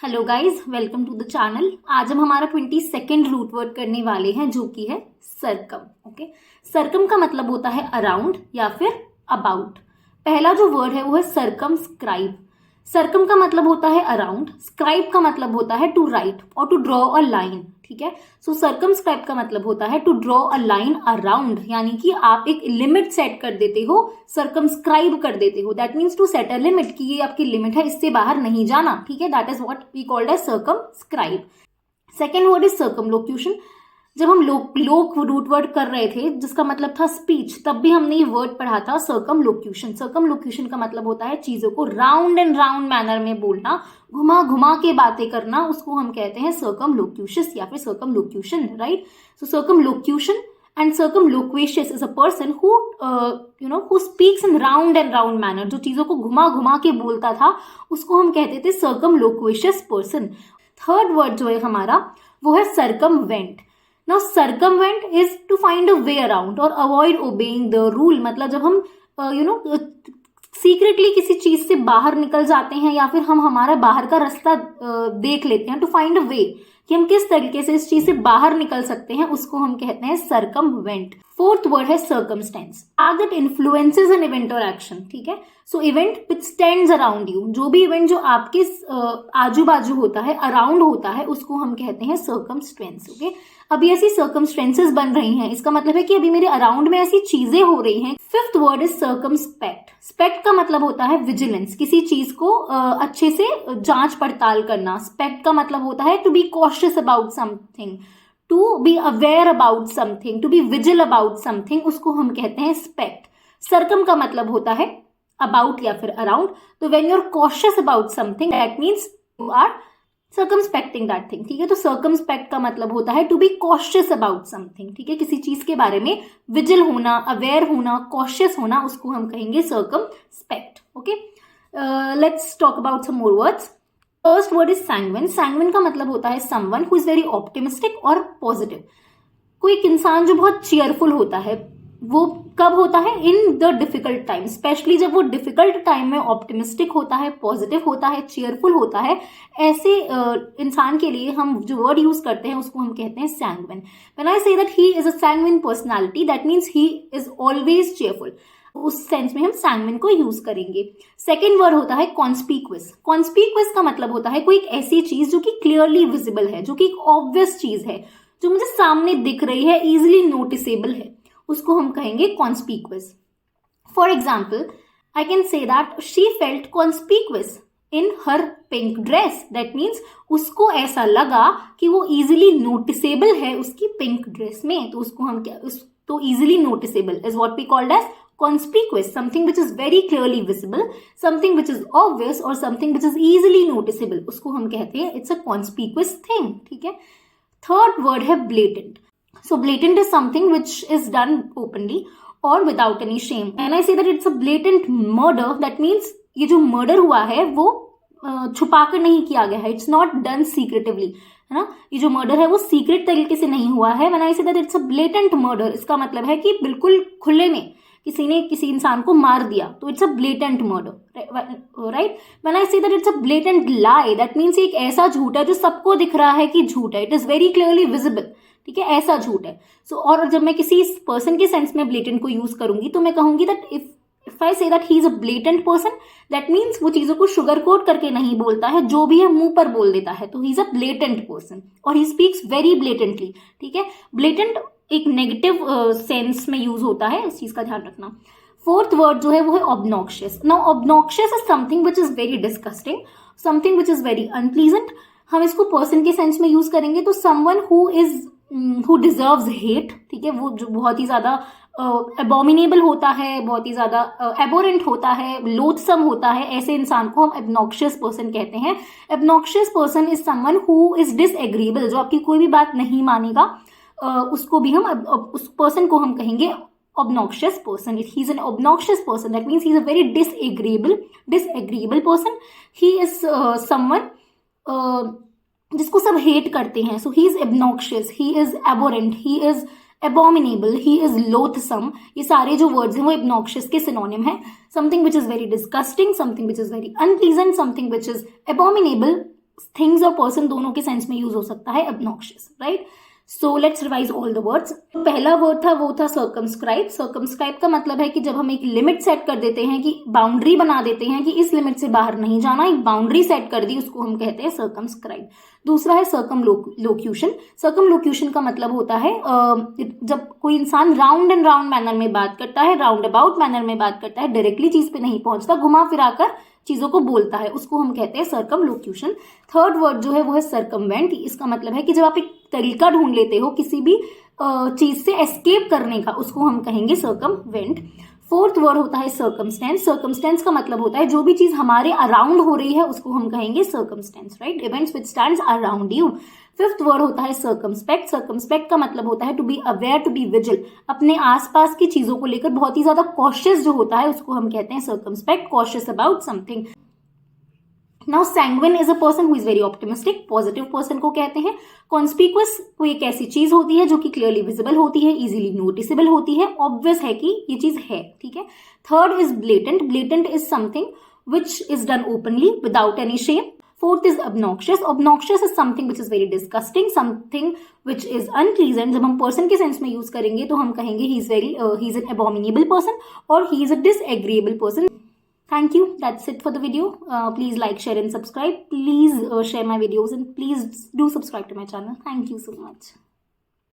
Hello guys, welcome to the channel. आज हम हमारा 22nd रूट वर्ड करने वाले हैं जो कि है सरकम। ओके, सरकम का मतलब होता है अराउंड या फिर अबाउट। पहला जो वर्ड है वो है सरकमस्क्राइब। सरकम का मतलब होता है अराउंड, स्क्राइब का मतलब होता है टू राइट और टू ड्रॉ अ लाइन। ठीक है, सो सरकमस्क्राइब का मतलब होता है to draw a line around, यानी कि आप एक लिमिट सेट कर देते हो, सरकमस्क्राइब कर देते हो। That means to set a limit, कि ये आपकी लिमिट है, इससे बाहर नहीं जाना। ठीक है, that is what we called as circumscribe. Second word is circumlocution. जब हम लोक रूट वर्ड कर रहे थे जिसका मतलब था स्पीच, तब भी हमने ये वर्ड पढ़ा था सर्कमलोक्यूशन। सर्कमलोक्यूशन का मतलब होता है चीजों को राउंड एंड राउंड मैनर में बोलना, घुमा घुमा के बातें करना, उसको हम कहते हैं सर्कमलोक्यूशस या फिर circumlocution, right. So circumlocution and circumlocutious is a person who speaks in round and round manner. जो चीजों को घुमा घुमा के बोलता था उसको हम कहते थे सर्कमलोक्वेशियस पर्सन। थर्ड वर्ड जो है हमारा वो है circumvent. Now circumvent is to find a way around और अवॉइड ओबेइंग द रूल। मतलब जब हम सीक्रेटली किसी चीज से बाहर निकल जाते हैं या फिर हम हमारा बाहर का रास्ता देख लेते हैं, टू फाइंड अ वे, कि हम किस तरीके से इस चीज से बाहर निकल सकते हैं, उसको हम कहते हैं सरकमवेंट। फोर्थ वर्ड है circumstance, that influences an event और एक्शन। ठीक है, सो event which stands around you, जो भी इवेंट जो आपके आजू बाजू होता है, अराउंड होता है, उसको हम कहते हैं सर्कमस्टेंस। ओके, अभी ऐसी सर्कमस्टेंसेस बन रही हैं, इसका मतलब है कि अभी मेरे अराउंड में ऐसी चीजें हो रही हैं। Fifth word is circumspect. Spect का मतलब होता है विजिलेंस, किसी चीज को अच्छे से जांच पड़ताल करना। स्पेक्ट का मतलब होता है to be cautious about something, to be aware about something, to be vigil about something, उसको हम कहते हैं स्पेक्ट। सरकम का मतलब होता है अबाउट या फिर अराउंड। तो when you are cautious about something that means you are circumspecting that thing. ठीक है, तो सर्कमस्पेक्ट का मतलब होता है to be cautious about something. ठीक है, किसी चीज के बारे में विजिल होना, अवेयर होना, कॉशियस होना, उसको हम कहेंगे circumspect. Okay, let's talk about some more words. First word is sanguine. Sanguine का मतलब होता है someone who is very optimistic और पॉजिटिव। कोई एक इंसान जो बहुत चीयरफुल होता है, वो कब होता है? In the difficult time, specially जब वो डिफिकल्ट टाइम में ऑप्टिमिस्टिक होता है, पॉजिटिव होता है, चीयरफुल होता है। ऐसे इंसान के लिए हम जो वर्ड यूज करते हैं उसको हम कहते हैं sanguine. When I say that he is a sanguine personality, that means he is always cheerful. उस सेंस में हम सैंग्विन को यूज करेंगे। सेकेंड वर्ड होता है कॉन्स्पीक्वस। कॉन्स्पीक्वस का मतलब होता है कोई एक ऐसी चीज जो कि क्लियरली विजिबल है, जो कि एक ऑब्वियस चीज है, जो मुझे सामने दिख रही है, इजिली नोटिसेबल है, उसको हम कहेंगे conspicuous. For example, I can say that she felt conspicuous in her pink dress. That means उसको ऐसा लगा कि वो इजिली नोटिसेबल है उसकी पिंक ड्रेस में, तो उसको हम क्या, तो easily noticeable is what we called as conspicuous, something which is very clearly visible, something which is obvious or something which is easily noticeable, उसको हम कहते हैं it's a conspicuous thing. ठीक है, थर्ड वर्ड है blatant. So blatant is something which is done openly or without any shame. And I say that it's a blatant murder, that means ये जो murder हुआ है वो छुपा कर नहीं किया गया है, it's not done secretively, है ना। ये जो मर्डर है वो सीक्रेट तरीके से नहीं हुआ है। When I say that it's a blatant murder, इसका मतलब है कि बिल्कुल खुले में किसी ने किसी इंसान को मार दिया, तो it's a blatant murder, right. When I say that it's a blatant lie, that means एक ऐसा झूठ है जो सबको दिख रहा है कि झूठ है, it is very clearly visible. ठीक है, ऐसा झूठ है। सो और जब मैं किसी पर्सन के सेंस में ब्लेटेंट को यूज करूंगी तो मैं कहूंगी that if I say that he is a blatant person, that means वो चीजों को शुगर कोट करके नहीं बोलता है, जो भी है मुंह पर बोल देता है, तो he is a blatant person और ही स्पीक्स वेरी ब्लेटेंटली। ठीक है, ब्लेटेंट एक नेगेटिव सेंस में यूज होता है, इस चीज का ध्यान रखना। फोर्थ वर्ड जो है वो है obnoxious. Now obnoxious is something which is very disgusting, something which is very unpleasant. हम इसको पर्सन के सेंस में यूज करेंगे तो समवन हु डिजर्व्स हेट। ठीक है, वो जो बहुत ही ज्यादा एबोमिनेबल होता है, बहुत ही ज्यादा एबोरेंट होता है, लोथसम होता है, ऐसे इंसान को हम एब्नॉक्शियस पर्सन कहते हैं। Obnoxious person is someone who is disagreeable, जो आपकी कोई भी बात नहीं मानेगा, उसको भी हम उस पर्सन को हम कहेंगे obnoxious person. If he is an obnoxious person, that means he is a very disagreeable person. He is someone जिसको सब हेट करते हैं. So he is obnoxious, he is abhorrent, he is abominable, he is loathsome. ये सारे जो words हैं वो obnoxious के synonym हैं. Something which is very disgusting, something which is very unpleasant, something which is abominable, things और person दोनों के सेंस में यूज हो सकता है obnoxious, right? So let's revise all the words. पहला वर्ड था वो था सर्कमस्क्राइब। सर्कमस्क्राइब का मतलब है कि जब हम एक लिमिट सेट कर देते हैं, कि बाउंड्री बना देते हैं कि इस लिमिट से बाहर नहीं जाना, एक बाउंड्री सेट कर दी, उसको हम कहते हैं सर्कमस्क्राइब। दूसरा है सर्कमलोक्यूशन। सर्कमलोक्यूशन का मतलब होता है जब कोई इंसान राउंड एंड राउंड मैनर में बात करता है, राउंड अबाउट मैनर में बात करता है, डायरेक्टली चीज पे नहीं पहुंचता, घुमा फिराकर चीजों को बोलता है, उसको हम कहते हैं सर्कमलोक्यूशन। थर्ड वर्ड जो है वो है सर्कमवेंट। इसका मतलब है कि जब आप एक तरीका ढूंढ लेते हो किसी भी चीज से एस्केप करने का, उसको हम कहेंगे सर्कमवेंट। फोर्थ वर्ड होता है सर्कमस्टेंस। सर्कमस्टेंस का मतलब होता है जो भी चीज हमारे अराउंड हो रही है उसको हम कहेंगे circumstance, right? Events which stands around you. Fifth word होता है सर्कमस्पेक्ट। सर्कमस्पेक्ट का मतलब होता है to be aware, to be vigil. अपने आसपास की चीजों को लेकर बहुत ही ज्यादा कॉशियस जो होता है उसको हम कहते हैं circumspect, cautious about something. Now sanguine is a person who is very optimistic, positive person को कहते हैं। कॉन्स्पिक्वस कोई एक ऐसी चीज होती है जो कि क्लियरली विजिबल होती है, इजीली नोटिसेबल होती है, ऑब्वियस है कि ये चीज है, ठीक है। Third is blatant. Blatant is something which is done openly without any shame. Fourth is obnoxious. Obnoxious is something which is very disgusting, something which is unpleasant. जब हम person के sense में use करेंगे तो हम कहेंगे he is an abominable person or he is a disagreeable person. Thank you. That's it for the video. Please like, share and subscribe. Please share my videos and please do subscribe to my channel. Thank you so much.